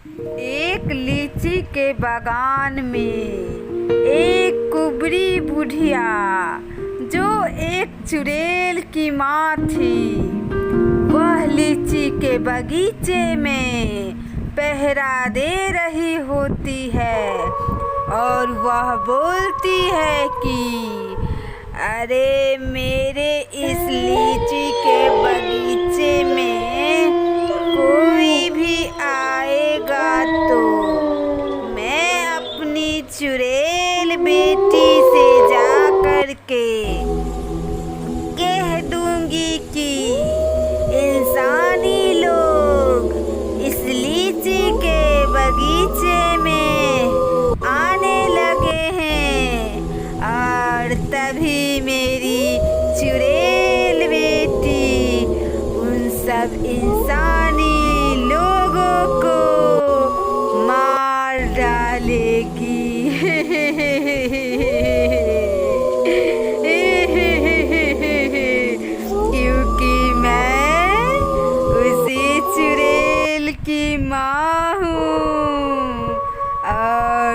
एक लीची के बागान में एक कुबरी बुढ़िया जो एक चुड़ैल की माँ थी। वह लीची के बगीचे में पहरा दे रही होती है और वह बोलती है कि अरे मेरे इस लीची के बगीचे में कोई भी आएगा तो मैं अपनी चुड़ैल बेटी से जा कर के कह दूंगी कि इंसानी लोग इस लीची के बगीचे में आने लगे हैं और तभी मेरी चुड़ैल बेटी उन सब इंसानी लोगों को मार डालेगी। क्योंकि मैं उसी चुड़ैल की माँ हूँ और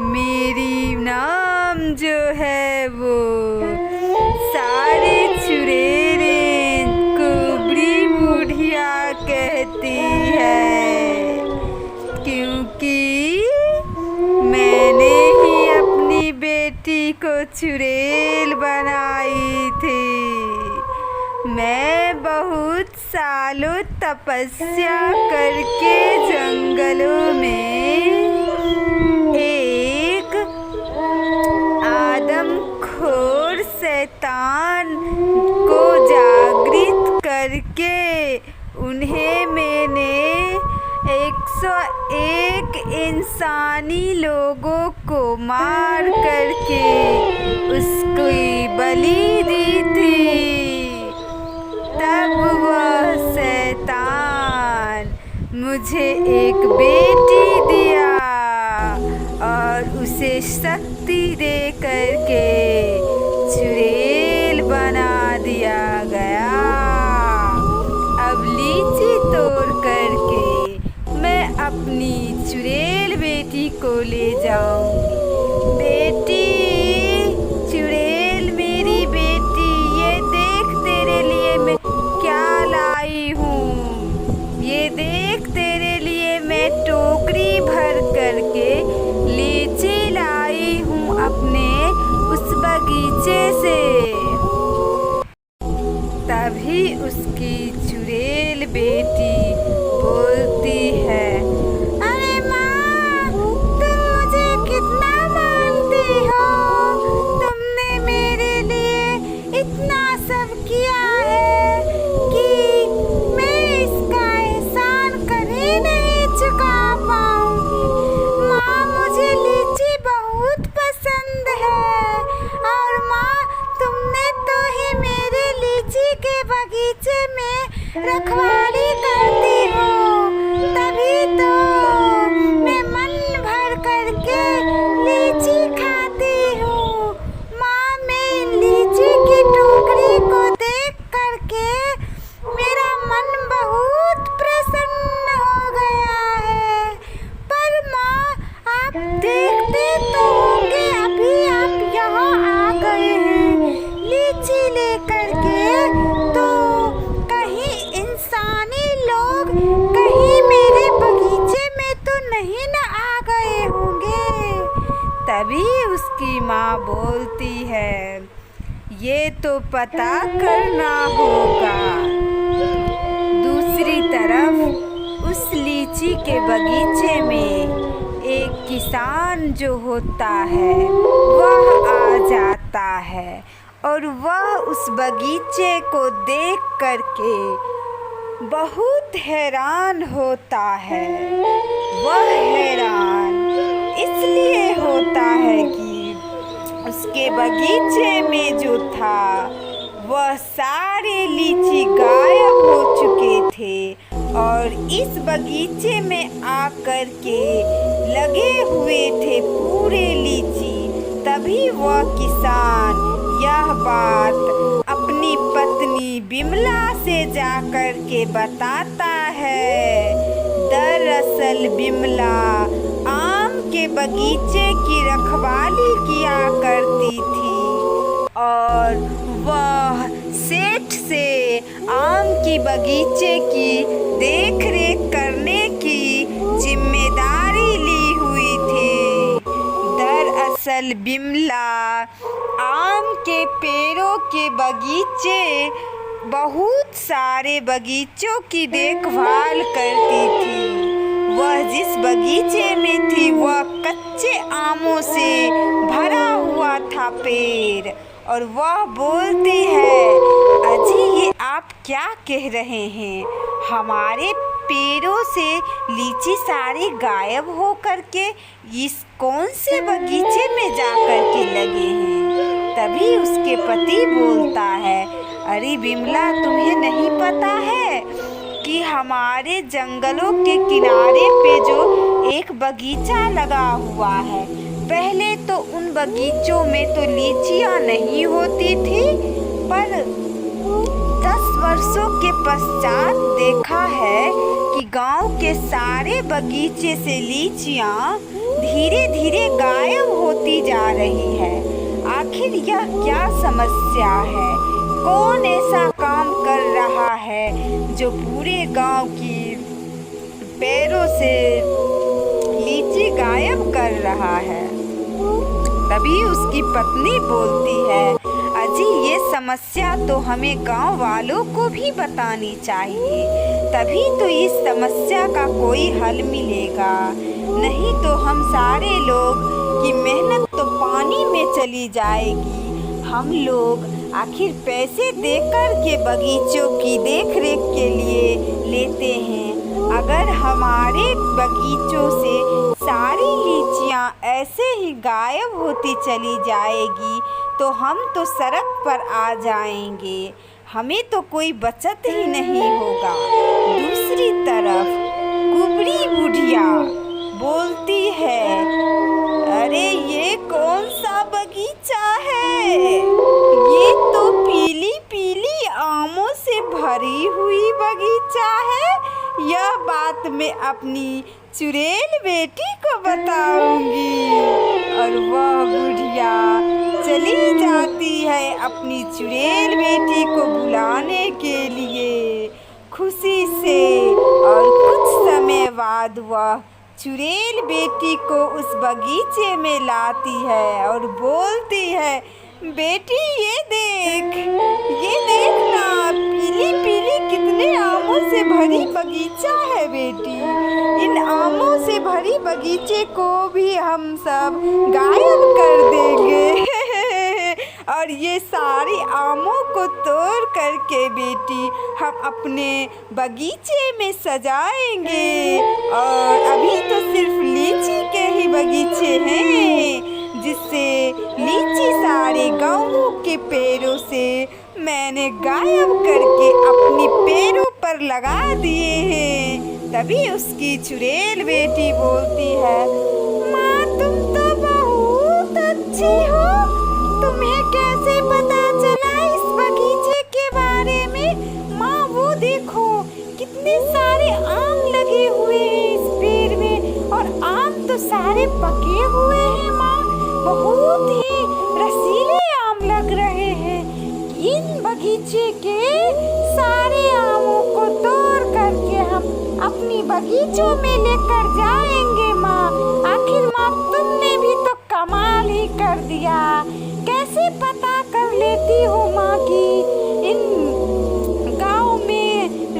मेरी नाम जो है वो सारे चुड़ैलें कुबरी बुढ़िया कहती है, क्योंकि मैंने ही अपनी बेटी को चुड़ैल बनाई थी। मैं बहुत सालों तपस्या करके जंगलों में एक आदमखोर शैतान को जागृत करके उन्हें मैंने 101 इंसानी लोगों को मार करके उसकी बलि दी थी। तब वह शैतान मुझे एक बेटी दिया और उसे शक्ति दे करके चुड़ैल बना दिया गया। अब लीची तोड़ करके मैं अपनी चुड़ैल बेटी को ले जाऊंगी। बेटी चुड़ैल मेरी बेटी, ये देख तेरे लिए मैं क्या लाई हूँ। ये देख तेरे लिए मैं टोकरी भर करके लीची लाई हूँ अपने उस बगीचे से। तभी उसकी चुड़ैल बेटी बोलती है, अरे माँ, तुम मुझे कितना मानती हो। तुमने मेरे लिए इतना सब किया है कि मैं इसका एहसान कभी नहीं चुका पाऊंगी। माँ, मुझे लीची बहुत पसंद है और माँ, तुमने तो ही मेरे लीची के बगीचे में रखवाली करती हो, तभी तो मैं मन भर करके लीची खाती हूँ। माँ, मैं लीची की टोकरी को देख करके मेरा मन बहुत प्रसन्न हो गया है। पर माँ, आप देखते तो होंगे अभी आप यहाँ आ गए हैं लीची लेकर के, तो कहीं इंसानी लोग कहीं मेरे बगीचे में तो नहीं न आ गए होंगे। तभी उसकी माँ बोलती है, ये तो पता करना होगा। दूसरी तरफ उस लीची के बगीचे में एक किसान जो होता है वह आ जाता है और वह उस बगीचे को देख करके बहुत हैरान होता है। वह हैरान इसलिए होता है कि उसके बगीचे में जो था वह सारे लीची गायब हो चुके थे और इस बगीचे में आकर के लगे हुए थे पूरे लीची। तभी वह किसान यह बात अपनी पत्नी बिमला से जाकर के बताता है। दरअसल बिमला आम के बगीचे की रखवाली किया करती थी और वह सेठ से आम की बगीचे की देखरेख करने की जिम्मेदारी ली हुई थी। दरअसल बिमला आम के पेड़ों के बगीचे बहुत सारे बगीचों की देखभाल करती थी। वह जिस बगीचे में थी वह कच्चे आमों से भरा हुआ था पेड़, और वह बोलती है, अजी ये आप क्या कह रहे हैं? हमारे पेड़ों से लीची सारी गायब हो करके इस कौन से बगीचे में जा कर के लगे हैं? तभी उसके पति बोलता है, अरे बिमला तुम्हें नहीं पता है कि हमारे जंगलों के किनारे पे जो एक बगीचा लगा हुआ है, पहले तो उन बगीचों में तो लीचियां नहीं होती थी, पर 10 वर्षों के पश्चात देखा है कि गांव के सारे बगीचे से लीचियां धीरे धीरे गायब होती जा रही है। आखिर यह क्या समस्या है? कौन ऐसा काम कर रहा है जो पूरे गांव की पेड़ों से लीची गायब कर रहा है? तभी उसकी पत्नी बोलती है, अजी ये समस्या तो हमें गांव वालों को भी बतानी चाहिए, तभी तो इस समस्या का कोई हल मिलेगा। नहीं तो हम सारे लोग की मेहनत तो पानी में चली जाएगी। हम लोग आखिर पैसे देकर के बगीचों की देखरेख के लिए लेते हैं। अगर हमारे बगीचों से सारी लीचियां ऐसे ही गायब होती चली जाएगी तो हम तो सड़क पर आ जाएंगे, हमें तो कोई बचत ही नहीं होगा। दूसरी तरफ कुबड़ी बुढ़िया बोलती है, अरे ये कौन सा बगीचा है? ये तो पीली पीली आमों से भरी हुई बगीचा है। यह बात मैं अपनी चुड़ैल बेटी को बताऊंगी। और वह बुढ़िया चली जाती है अपनी चुड़ैल बेटी को बुलाने के लिए खुशी से। और कुछ समय बाद वह चुड़ैल बेटी को उस बगीचे में लाती है और बोलती है, बेटी ये देखना पीली पीली कितने आमों से भरी बगीचा है बेटी। इन आमों से भरी बगीचे को भी हम सब गायब कर देंगे और ये सारी आमों को तोड़ करके बेटी हम अपने बगीचे में सजाएंगे। और अभी तो सिर्फ लीची के ही बगीचे हैं, जिससे लीची सारे गाँवों के पेड़ों से मैंने गायब करके अपनी पेड़ों पर लगा दिए हैं। तभी उसकी चुड़ैल बेटी बोलती है, माँ तुम तो बहुत अच्छी हो, तुम्हें कैसे पता चला इस बगीचे के बारे में? माँ वो देखो कितने सारे आम लगे हुए हैं इस पेड़ में, और आम तो सारे पके हुए हैं माँ, बहुत ही रसीले आम लग रहे हैं। इन बगीचे के सारे आमों को तोड़ करके हम अपनी बगीचों में लेकर जाएंगे माँ। आखिर माँ तुमने भी तो कमाल ही कर दिया, कैसे पता कर लेती हो माँ कि इन गाँव में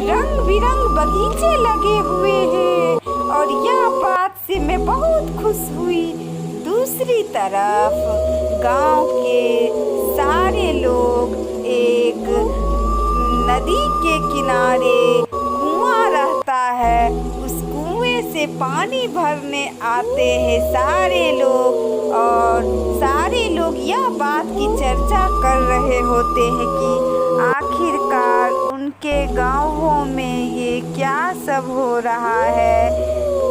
रंग बिरंग बगीचे लगे हुए हैं। और यह बात से मैं बहुत खुश हुई। दूसरी तरफ गांव के सारे लोग एक नदी के किनारे कुआं रहता है, उस कुएं से पानी भरने आते हैं सारे लोग। और सारे लोग यह बात की चर्चा कर रहे होते हैं कि आखिरकार उनके गाँवों में ये क्या सब हो रहा है।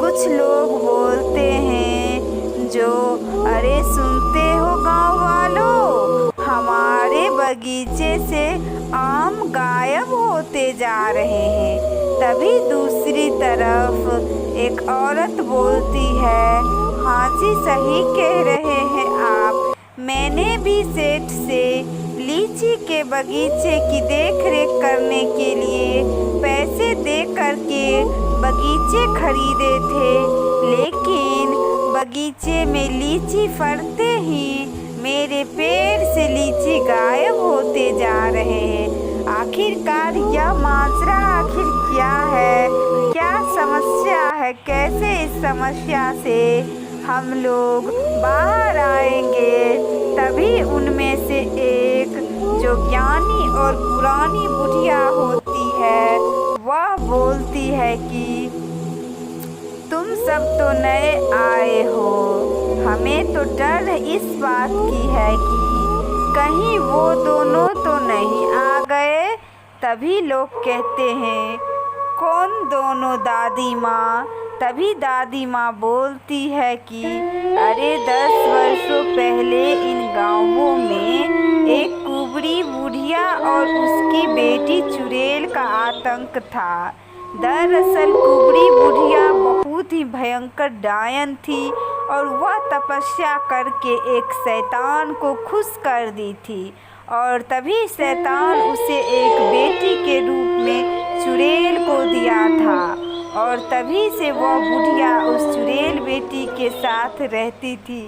कुछ लोग बोलते हैं जो, अरे सुनते हो गाँव वालों, हमारे बगीचे से आम गायब होते जा रहे हैं। तभी दूसरी तरफ औरत बोलती है, हाँ जी सही कह रहे हैं आप। मैंने भी सेठ से लीची के बगीचे की देखरेख करने के लिए पैसे दे करके बगीचे खरीदे थे, लेकिन बगीचे में लीची फलते ही मेरे पेड़ से लीची गायब होते जा रहे हैं। आखिरकार यह माजरा आखिर क्या है, क्या समस्या है, कैसे इस समस्या से हम लोग बाहर आएंगे? तभी उनमें से एक जो ज्ञानी और पुरानी बुढ़िया होती है वह बोलती है कि तुम सब तो नए आए हो, हमें तो डर इस बात की है कि कहीं वो दोनों तो नहीं आ गए। तभी लोग कहते हैं, कौन दोनों दादी माँ? तभी दादी माँ बोलती है कि अरे 10 वर्षों पहले इन गाँवों में एक कुबड़ी बुढ़िया और उसकी बेटी चुड़ैल का आतंक था। दरअसल कुबड़ी बुढ़िया बहुत ही भयंकर डायन थी और वह तपस्या करके एक शैतान को खुश कर दी थी, और तभी शैतान उसे एक बेटी के रूप में चुड़ैल को दिया था, और तभी से वह बुढ़िया उस चुड़ैल बेटी के साथ रहती थी,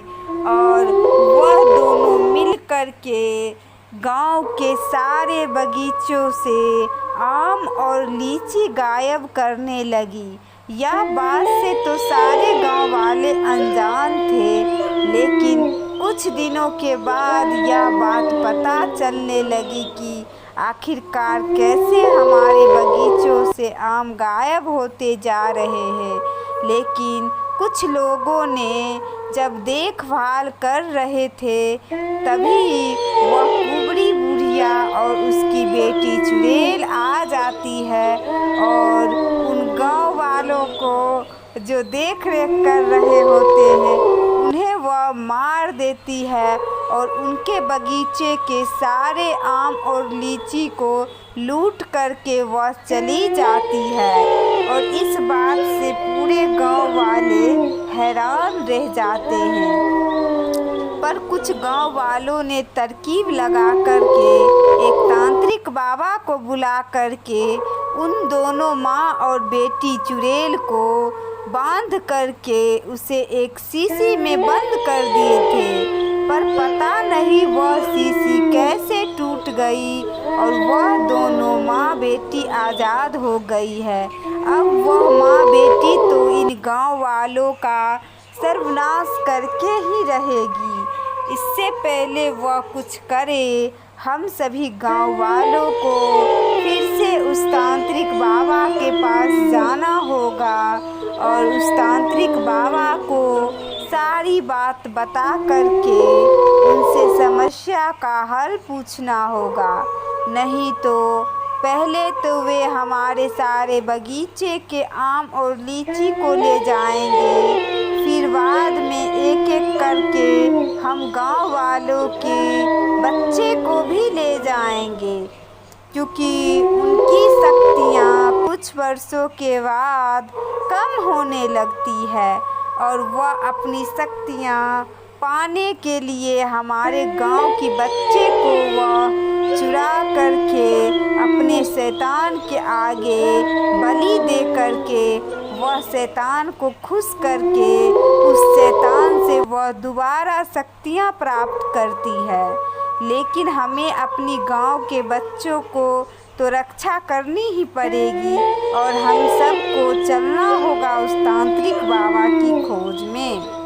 और वह दोनों मिल कर के गांव के सारे बगीचों से आम और लीची गायब करने लगी। यह बात से तो सारे गांव वाले अनजान थे, लेकिन कुछ दिनों के बाद यह बात पता चलने लगी कि आखिरकार कैसे हमारे बगीचों से आम गायब होते जा रहे हैं। लेकिन कुछ लोगों ने जब देखभाल कर रहे थे तभी वह कुबड़ी बुढ़िया और उसकी बेटी चुड़ैल आ जाती है और उन गांव वालों को जो देख रेख कर रहे होते हैं उन्हें वह मार देती है और उनके बगीचे के सारे आम और लीची को लूट करके वह चली जाती है। और इस बात से पूरे गांव वाले हैरान रह जाते हैं। पर कुछ गांव वालों ने तरकीब लगा करके एक तांत्रिक बाबा को बुला करके उन दोनों माँ और बेटी चुड़ैल को बांध करके उसे एक शीशी में बंद कर दिए थे। पर पता नहीं वह शीशी कैसे टूट गई और वह दोनों माँ बेटी आज़ाद हो गई है। अब वह माँ बेटी तो इन गांव वालों का सर्वनाश करके ही रहेगी। इससे पहले वह कुछ करे, हम सभी गांव वालों को फिर से उस तांत्रिक बाबा के पास जाना होगा और उस तांत्रिक बाबा को सारी बात बता करके उनसे समस्या का हल पूछना होगा। नहीं तो पहले तो वे हमारे सारे बगीचे के आम और लीची को ले जाएंगे, फिर बाद में एक एक करके हम गांव वालों के बच्चे को भी ले जाएंगे, क्योंकि उनकी शक्तियाँ कुछ वर्षों के बाद कम होने लगती है और वह अपनी शक्तियाँ पाने के लिए हमारे गांव की बच्चे को वह चुरा करके अपने शैतान के आगे बलि दे करके वह शैतान को खुश करके उस शैतान से वह दोबारा शक्तियाँ प्राप्त करती है। लेकिन हमें अपनी गांव के बच्चों को तो रक्षा करनी ही पड़ेगी और हम सबको चलना होगा उस तांत्रिक बाबा की खोज में।